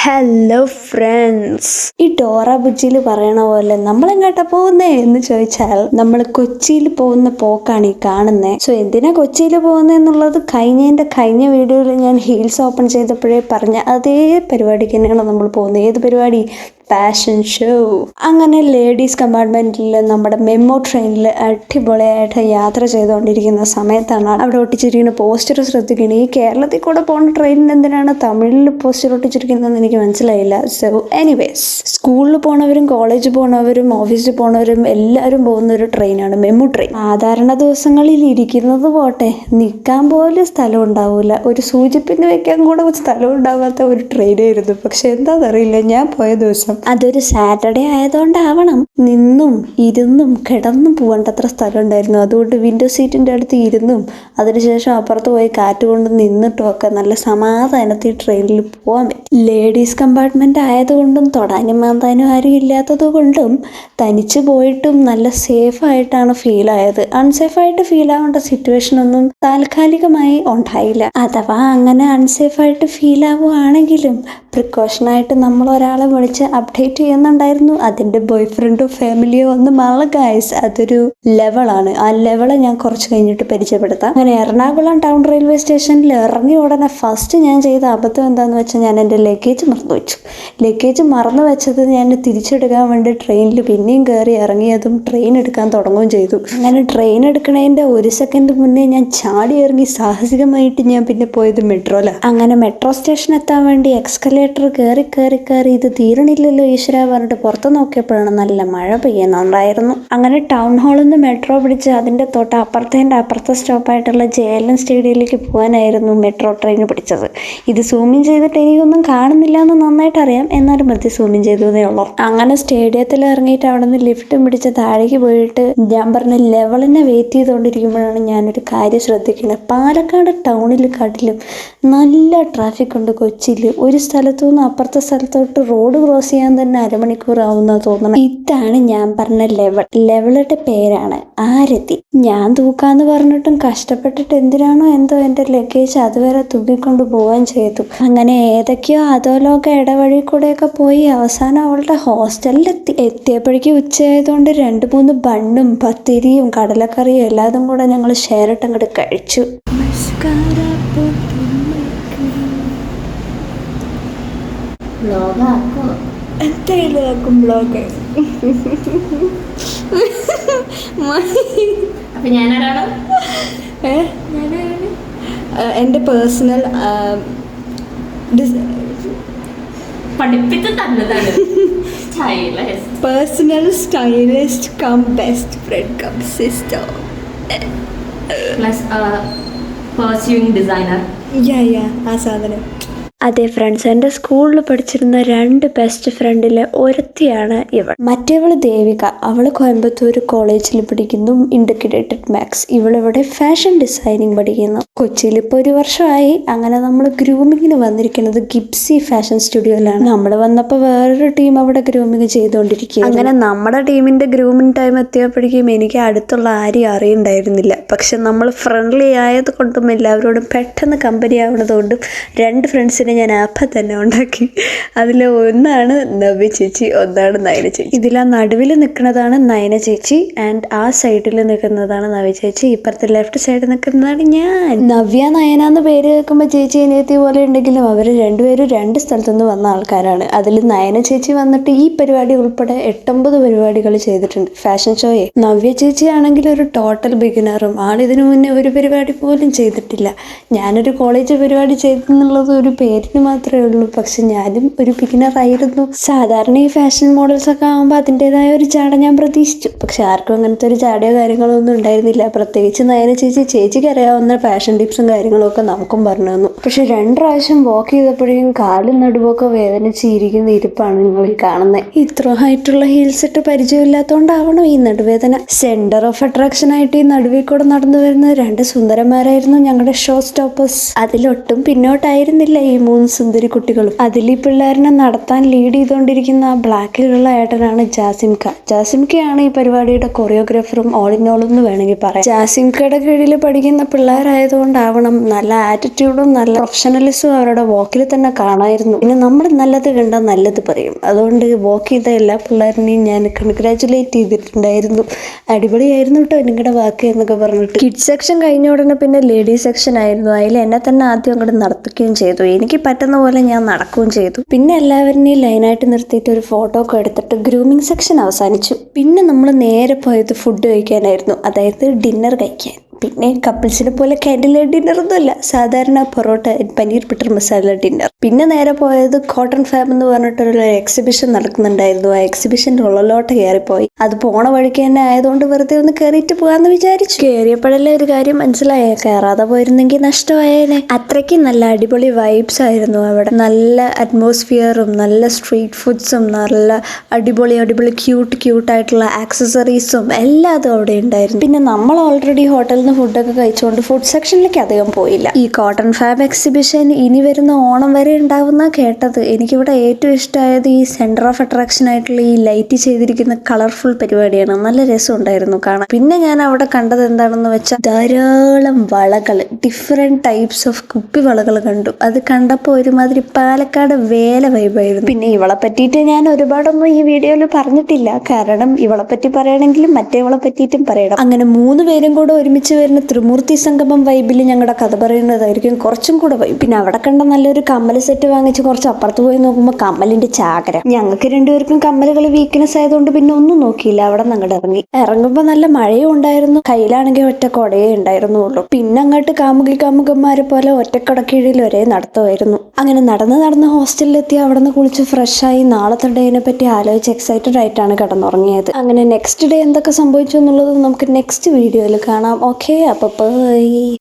Hello friends, ഈ Dora ബുജ്ജിയിൽ പറയണ പോലെ നമ്മളെങ്ങോട്ടാ പോകുന്നേ എന്ന് ചോദിച്ചാൽ നമ്മൾ കൊച്ചിയിൽ പോകുന്ന പോക്കാണ് ഈ കാണുന്നത്. സോ എന്തിനാ കൊച്ചിയിൽ പോകുന്നത് എന്നുള്ളത് കഴിഞ്ഞ വീഡിയോയിൽ ഞാൻ ഹീൽസ് ഓപ്പൺ ചെയ്തപ്പോഴേ പറഞ്ഞ അതേ പരിപാടിക്ക് തന്നെയാണ് നമ്മൾ പോകുന്നത്. ഏത് പരിപാടി? Fashion show. അങ്ങനെ ലേഡീസ് കമ്പാർട്ട്മെന്റിൽ നമ്മുടെ മെമ്മോ ട്രെയിനിൽ അടിപൊളിയായിട്ട് യാത്ര ചെയ്തുകൊണ്ടിരിക്കുന്ന സമയത്താണ് അവിടെ ഒട്ടിച്ചിരിക്കുന്ന പോസ്റ്റർ ശ്രദ്ധിക്കുന്നത്. ഈ കേരളത്തിൽ കൂടെ പോകുന്ന ട്രെയിനിന് എന്തിനാണ് തമിഴിൽ പോസ്റ്റർ ഒട്ടിച്ചിരിക്കുന്നതെന്ന് എനിക്ക് മനസ്സിലായില്ല. സോ എനിവേസ്, സ്കൂളിൽ പോണവരും കോളേജിൽ പോണവരും ഓഫീസിൽ പോണവരും എല്ലാവരും പോകുന്ന ഒരു ട്രെയിനാണ് മെമ്മോ ട്രെയിൻ. സാധാരണ ദിവസങ്ങളിൽ ഇരിക്കുന്നത് പോട്ടെ, നിൽക്കാൻ പോലും സ്ഥലം ഉണ്ടാവില്ല, ഒരു സൂചിപ്പിന് വെക്കാൻ കൂടെ സ്ഥലം ഉണ്ടാവാത്ത ഒരു ട്രെയിനായിരുന്നു. പക്ഷെ എന്താണെന്നറിയില്ല, ഞാൻ പോയ ദിവസം അതൊരു സാറ്റർഡേ ആയതുകൊണ്ടാവണം നിന്നും ഇരുന്നും കിടന്നും പോകേണ്ടത്ര സ്ഥലം ഉണ്ടായിരുന്നു. അതുകൊണ്ട് വിൻഡോ സീറ്റിൻ്റെ അടുത്ത് ഇരുന്നും അതിനുശേഷം അപ്പുറത്ത് പോയി കാറ്റ് കൊണ്ട് നിന്നിട്ടും ഒക്കെ നല്ല സമാധാനത്തിൽ ട്രെയിനിൽ പോകാൻ പറ്റും. ലേഡീസ് കമ്പാർട്ട്മെന്റ് ആയതുകൊണ്ടും തൊടാനും മാന്താനും ആരും ഇല്ലാത്തത് കൊണ്ടും തനിച്ച് പോയിട്ടും നല്ല സേഫായിട്ടാണ് ഫീൽ ആയത്. അൺസേഫായിട്ട് ഫീൽ ആവേണ്ട സിറ്റുവേഷൻ ഒന്നും താൽക്കാലികമായി ഉണ്ടായില്ല. അഥവാ അങ്ങനെ അൺസേഫായിട്ട് ഫീൽ ആവുകയാണെങ്കിലും പ്രിക്കോഷനായിട്ട് നമ്മൾ ഒരാളെ വിളിച്ച് അപ്ഡേറ്റ് ചെയ്യുന്നുണ്ടായിരുന്നു. അതിൻ്റെ ബോയ് ഫ്രണ്ടോ ഫാമിലിയോ ഒന്നും അല്ല ഗൈസ്, അതൊരു ലെവലാണ്. ആ ലെവല് ഞാൻ കുറച്ച് കഴിഞ്ഞിട്ട് പരിചയപ്പെടുത്താം. അങ്ങനെ എറണാകുളം ടൗൺ റെയിൽവേ സ്റ്റേഷനിൽ ഇറങ്ങിയ ഉടനെ ഫസ്റ്റ് ഞാൻ ചെയ്ത അബദ്ധം എന്താണെന്ന് വെച്ചാൽ, ഞാൻ എൻ്റെ ലഗേജ് മറന്നു വെച്ചു. ലഗേജ് മറന്നു വെച്ചത് ഞാൻ തിരിച്ചെടുക്കാൻ വേണ്ടി ട്രെയിനിൽ പിന്നെയും കയറി ഇറങ്ങിയതും ട്രെയിൻ എടുക്കാൻ തുടങ്ങുകയും ചെയ്തു. അങ്ങനെ ട്രെയിൻ എടുക്കണതിൻ്റെ ഒരു സെക്കൻഡ് മുന്നേ ഞാൻ ചാടി ഇറങ്ങി സാഹസികമായിട്ട് ഞാൻ പിന്നെ പോയത് മെട്രോയിലാണ്. അങ്ങനെ മെട്രോ സ്റ്റേഷൻ എത്താൻ വേണ്ടി എക്സ്കലേറ്റർ കയറി ഇത് തീരണില്ലല്ലോ ഈശ്വര പറഞ്ഞിട്ട് പുറത്ത് നോക്കിയപ്പോഴാണ് നല്ല മഴ പെയ്യുന്നുണ്ടായിരുന്നു. അങ്ങനെ ടൗൺ ഹാളിൽ നിന്ന് മെട്രോ പിടിച്ച് അതിൻ്റെ അപ്പുറത്തെ സ്റ്റോപ്പായിട്ടുള്ള JLN സ്റ്റേഡിയത്തിലേക്ക് പോകാനായിരുന്നു മെട്രോ ട്രെയിൻ പിടിച്ചത്. ഇത് സൂമിൻ ചെയ്തിട്ട് എനിക്കൊന്നും കാണുന്നില്ല എന്ന് നന്നായിട്ട് അറിയാം, എന്നാലും മതി സൂമിൻ ചെയ്തതേ ഉള്ളൂ. അങ്ങനെ സ്റ്റേഡിയത്തിൽ ഇറങ്ങിയിട്ട് അവിടെ നിന്ന് ലിഫ്റ്റും പിടിച്ച് താഴേക്ക് പോയിട്ട് ഞാൻ പറഞ്ഞ ലെവലിനെ വെയിറ്റ് ചെയ്തുകൊണ്ടിരിക്കുമ്പോഴാണ് ഞാനൊരു കാര്യം ശ്രദ്ധിക്കുന്നത്. പാലക്കാട് ടൗണിൽ കാട്ടിലും നല്ല ട്രാഫിക് ഉണ്ട് കൊച്ചിയിൽ. ഒരു സ്ഥലത്തു നിന്ന് അപ്പുറത്തെ സ്ഥലത്തോട്ട് റോഡ് ക്രോസ് ചെയ്യാൻ തന്നെ അരമണിക്കൂർ ആവുന്ന തോന്നണം. ഇതാണ് ഞാൻ പറഞ്ഞ ലെവളുടെ പേരാണ് ആരതി. ഞാൻ തൂക്കാന്ന് പറഞ്ഞിട്ടും കഷ്ടപ്പെട്ടിട്ട് എന്തിനാണോ എന്തോ എൻ്റെ ലഗേജ് അതുവരെ തൂക്കിക്കൊണ്ട് പോവുകയും ചെയ്തു. അങ്ങനെ ഏതൊക്കെയോ അധോലോക ഇടവഴി കൂടെയൊക്കെ പോയി അവസാനം അവളുടെ ഹോസ്റ്റലിലെത്തി. എത്തിയപ്പോഴേക്കും ഉച്ചയായതുകൊണ്ട് 2-3 ബണ്ണും പത്തിരിയും കടലക്കറിയും എല്ലാതും കൂടെ ഞങ്ങൾ ഷെയർ ഇട്ടങ്ങോട്ട് കഴിച്ചു. എന്തായാലും ആക്കും ബ്ലോഗ്. എൻ്റെ personal personal stylist cum best friend cum sister plus pursuing designer. ആ സാധനം. അതെ ഫ്രണ്ട്സ്, എൻ്റെ സ്കൂളിൽ പഠിച്ചിരുന്ന 2 ബെസ്റ്റ് ഫ്രണ്ടിലെ ഒരുത്തിയാണ് ഇവൾ. മറ്റേവൾ ദേവിക. അവൾ കോയമ്പത്തൂർ കോളേജിൽ പഠിക്കുന്നു, ഇൻ്റഗ്രേറ്റഡ് മാത്സ്. ഇവളിവിടെ ഫാഷൻ ഡിസൈനിങ് പഠിക്കുന്നു. കൊച്ചിയിൽ ഇപ്പോൾ 1 വർഷമായി. അങ്ങനെ നമ്മൾ ഗ്രൂമിങ്ങിന് വന്നിരിക്കുന്നത് ഗിപ്സി ഫാഷൻ സ്റ്റുഡിയോയിലാണ്. നമ്മൾ വന്നപ്പോൾ വേറൊരു ടീം അവിടെ ഗ്രൂമിങ് ചെയ്തുകൊണ്ടിരിക്കുക. അങ്ങനെ നമ്മുടെ ടീമിൻ്റെ ഗ്രൂമിങ് ടൈം എത്തിയപ്പോഴേക്കും എനിക്ക് അടുത്തുള്ള ആരെയും അറിയുണ്ടായിരുന്നില്ല. പക്ഷെ നമ്മൾ ഫ്രണ്ട്ലി ആയത് കൊണ്ടും എല്ലാവരോടും പെട്ടെന്ന് കമ്പനി ആവുന്നതുകൊണ്ടും 2 ഫ്രണ്ട്സിനെ ഞാൻ അപ്പം തന്നെ ഉണ്ടാക്കി. അതിൽ ഒന്നാണ് നവ്യ ചേച്ചി, ഒന്നാണ് നയന ചേച്ചി. ഇതിൽ ആ നടുവിൽ നിൽക്കുന്നതാണ് നയന ചേച്ചി ആൻഡ് ആ സൈഡിൽ നിൽക്കുന്നതാണ് നവ്യ ചേച്ചി. ഇപ്പുറത്തെ ലെഫ്റ്റ് സൈഡിൽ നിൽക്കുന്നതാണ് ഞാൻ. നവ്യ നയന എന്ന് പേര് കേൾക്കുമ്പോൾ ചേച്ചി അനിയത്തി പോലെ ഉണ്ടെങ്കിലും അവർ രണ്ടുപേരും 2 സ്ഥലത്തുനിന്ന് വന്ന ആൾക്കാരാണ്. അതിൽ നയന ചേച്ചി വന്നിട്ട് ഈ പരിപാടി ഉൾപ്പെടെ 8-9 പരിപാടികൾ ചെയ്തിട്ടുണ്ട് ഫാഷൻ ഷോയെ. നവ്യ ചേച്ചി ആണെങ്കിൽ ഒരു ടോട്ടൽ ബിഗിനറും. ആളിതിനു മുന്നേ ഒരു പരിപാടി പോലും ചെയ്തിട്ടില്ല. ഞാനൊരു കോളേജ് പരിപാടി ചെയ്തെന്നുള്ളത് ഒരു പേരിന് മാത്രമേ ഉള്ളൂ. പക്ഷെ ഞാനും ഒരു ബിഗിനർ ആയിരുന്നു. സാധാരണ ഈ ഫാഷൻ മോഡൽസ് ഒക്കെ ആകുമ്പോൾ അതിൻ്റെതായ ഒരു ചാട ഞാൻ പ്രതീക്ഷിച്ചു. പക്ഷെ ആർക്കും അങ്ങനത്തെ ഒരു ചാടയോ കാര്യങ്ങളോ ഒന്നും ഉണ്ടായിരുന്നില്ല. പ്രത്യേകിച്ച് നയന ചേച്ചിക്ക് അറിയാവുന്ന ഫാഷൻ ടിപ്സും കാര്യങ്ങളും ഒക്കെ നമുക്കും പറഞ്ഞു തന്നു. പക്ഷെ 2 പ്രാവശ്യം വാക്ക് ചെയ്തപ്പോഴേക്കും കാലും നടുവൊക്കെ വേദനിച്ചിരിക്കുന്ന ഇരിപ്പാണ് നിങ്ങൾ ഈ കാണുന്നത്. ഇത്ര ഹൈറ്റുള്ള ഹീൽസ് ഇട്ട് പരിചയമില്ലാത്തതുകൊണ്ടാവണം ഈ നടുവേദന. സെന്റർ ഓഫ് അട്രാക്ഷൻ ആയിട്ട് ഈ നടുവിൽ കൂടെ നടന്നു വരുന്ന 2 സുന്ദരന്മാരായിരുന്നു ഞങ്ങളുടെ ഷോ സ്റ്റോപ്പേഴ്സ്. അതിലൊട്ടും പിന്നോട്ടായിരുന്നില്ല ഈ 3 സുന്ദരി കുട്ടികളും. അതിൽ ഈ പിള്ളേരിനെ നടത്താൻ ലീഡ് ചെയ്തുകൊണ്ടിരിക്കുന്ന ആ ബ്ലാക്കിലുള്ള ഏട്ടനാണ് ജാസിംക. ജാസിംകയാണ് ഈ പരിപാടിയുടെ കൊറിയോഗ്രാഫറും ഓൾ ഇൻ ഓൾ എന്ന് വേണമെങ്കിൽ പറയാം. ജാസിംകയുടെ കീഴിൽ പഠിക്കുന്ന പിള്ളേരായതുകൊണ്ടാവണം നല്ല ആറ്റിറ്റ്യൂഡും നല്ല പ്രൊഫഷണലിസവും അവരുടെ വോക്കിൽ തന്നെ കാണായിരുന്നു. പിന്നെ നമ്മൾ നല്ലത് കണ്ടാൽ നല്ലത് പറയും. അതുകൊണ്ട് വോക്ക് ചെയ്ത എല്ലാ പിള്ളേരിനെയും ഞാൻ കൺഗ്രാറ്റുലേറ്റ് ചെയ്തിട്ടുണ്ടായിരുന്നു. അടിപൊളിയായിരുന്നു കേട്ടോ നിങ്ങളുടെ വാക്ക് എന്നൊക്കെ പറഞ്ഞിട്ട്. കിഡ്സ് സെക്ഷൻ കഴിഞ്ഞ ഉടനെ പിന്നെ ലേഡീസ് സെക്ഷൻ ആയിരുന്നു. അതിൽ എന്നെ തന്നെ ആദ്യം അങ്ങോട്ട് നടത്തുകയും ചെയ്തു. എനിക്ക് പറ്റുന്ന പോലെ ഞാൻ നടക്കുകയും ചെയ്തു. പിന്നെ എല്ലാവരുടെയും ലൈനായിട്ട് നിർത്തിയിട്ട് ഒരു ഫോട്ടോ ഒക്കെ എടുത്തിട്ട് ഗ്രൂമിങ് സെക്ഷൻ അവസാനിച്ചു. പിന്നെ നമ്മൾ നേരെ പോയത് ഫുഡ് കഴിക്കാനായിരുന്നു, അതായത് ഡിന്നർ കഴിക്കാൻ. പിന്നെ കപ്പിൾസിനെ പോലെ കാൻഡിൽ ഡിന്നർ ഒന്നുമല്ല, സാധാരണ പൊറോട്ട പനീർ ബട്ടർ മസാല ഡിന്നർ. പിന്നെ നേരെ പോയത് കോട്ടൺ ഫാം എന്ന് പറഞ്ഞിട്ടൊരു എക്സിബിഷൻ നടക്കുന്നുണ്ടായിരുന്നു. ആ എക്സിബിഷൻ്റെ ഉള്ളിലോട്ട് കയറിപ്പോയി. അത് പോണ വഴിക്ക് തന്നെ ആയതുകൊണ്ട് വെറുതെ ഒന്ന് കയറിയിട്ട് പോകാമെന്ന് വിചാരിച്ചു. കയറിയപ്പോഴല്ലേ ഒരു കാര്യം മനസ്സിലായേ, കയറാതെ പോയിരുന്നെങ്കിൽ നഷ്ടമായേനെ. അത്രയ്ക്ക് നല്ല അടിപൊളി വൈബ്സ് ആയിരുന്നു അവിടെ. നല്ല അറ്റ്മോസ്ഫിയറും നല്ല സ്ട്രീറ്റ് ഫുഡ്സും നല്ല അടിപൊളി ക്യൂട്ടായിട്ടുള്ള ആക്സസറീസും എല്ലാതും അവിടെ ഉണ്ടായിരുന്നു. പിന്നെ നമ്മൾ ഓൾറെഡി ഹോട്ടലിൽ ഫുഡൊക്കെ കഴിച്ചുകൊണ്ട് ഫുഡ് സെക്ഷനിലേക്ക് അധികം പോയില്ല. ഈ കോട്ടൺ ഫാം എക്സിബിഷൻ ഇനി വരുന്ന ഓണം വരെ ഉണ്ടാവുന്ന കേട്ടത്. എനിക്കിവിടെ ഏറ്റവും ഇഷ്ടമായത് ഈ സെന്റർ ഓഫ് അട്രാക്ഷൻ ആയിട്ടുള്ള ഈ ലൈറ്റ് ചെയ്തിരിക്കുന്ന കളർഫുൾ പരിപാടിയാണ്. നല്ല രസമുണ്ടായിരുന്നു കാണാൻ. പിന്നെ ഞാൻ അവിടെ കണ്ടത് എന്താണെന്ന് വെച്ചാൽ ധാരാളം വളകൾ, ഡിഫറെന്റ് ടൈപ്സ് ഓഫ് കുപ്പി വളകൾ കണ്ടു. അത് കണ്ടപ്പോൾ ഒരുമാതിരി പാലക്കാട് വേല വൈബായിരുന്നു. പിന്നെ ഇവളെ പറ്റിയിട്ട് ഞാൻ ഒരുപാടൊന്നും ഈ വീഡിയോയിൽ പറഞ്ഞിട്ടില്ല, കാരണം ഇവളെ പറ്റി പറയണമെങ്കിലും മറ്റേവളെ പറ്റിയിട്ടും പറയണം. അങ്ങനെ 3 പേരും കൂടെ ഒരുമിച്ച് വരുന്ന ത്രിമൂർത്തി സംഗമം വൈബിൽ ഞങ്ങളുടെ കഥ പറയുന്നതായിരിക്കും കുറച്ചും കൂടെ വൈബ്. പിന്നെ അവിടെ കണ്ട നല്ലൊരു കമ്മൽ സെറ്റ് വാങ്ങിച്ച് കുറച്ച് അപ്പുറത്ത് പോയി നോക്കുമ്പോൾ കമ്മലിന്റെ ചാകര. ഞങ്ങൾക്ക് രണ്ടുപേർക്കും കമ്മലുകൾ വീക്ക്നെസ് ആയതുകൊണ്ട് പിന്നെ ഒന്നും നോക്കിയില്ല, അവിടെ അങ്ങോട്ട് ഇറങ്ങുമ്പോൾ നല്ല മഴയും ഉണ്ടായിരുന്നു. കയ്യിലാണെങ്കിൽ ഒറ്റ കൊടയേ ഉണ്ടായിരുന്നുള്ളൂ. പിന്നെ അങ്ങോട്ട് കാമുകന്മാരെ പോലെ ഒറ്റക്കടക്കീഴിൽ ഒരേ നടത്തമായിരുന്നു. അങ്ങനെ നടന്ന് ഹോസ്റ്റലിലെത്തി അവിടെ നിന്ന് കുളിച്ച് ഫ്രഷായി നാളത്തെ ഡേനെ പറ്റി ആലോചിച്ച് എക്സൈറ്റഡ് ആയിട്ടാണ് കിടന്നുറങ്ങിയത്. അങ്ങനെ നെക്സ്റ്റ് ഡേ എന്തൊക്കെ സംഭവിച്ചു എന്നുള്ളത് നമുക്ക് നെക്സ്റ്റ് വീഡിയോയിൽ കാണാം. ഓക്കെ, അപ്പോൾ ബൈ.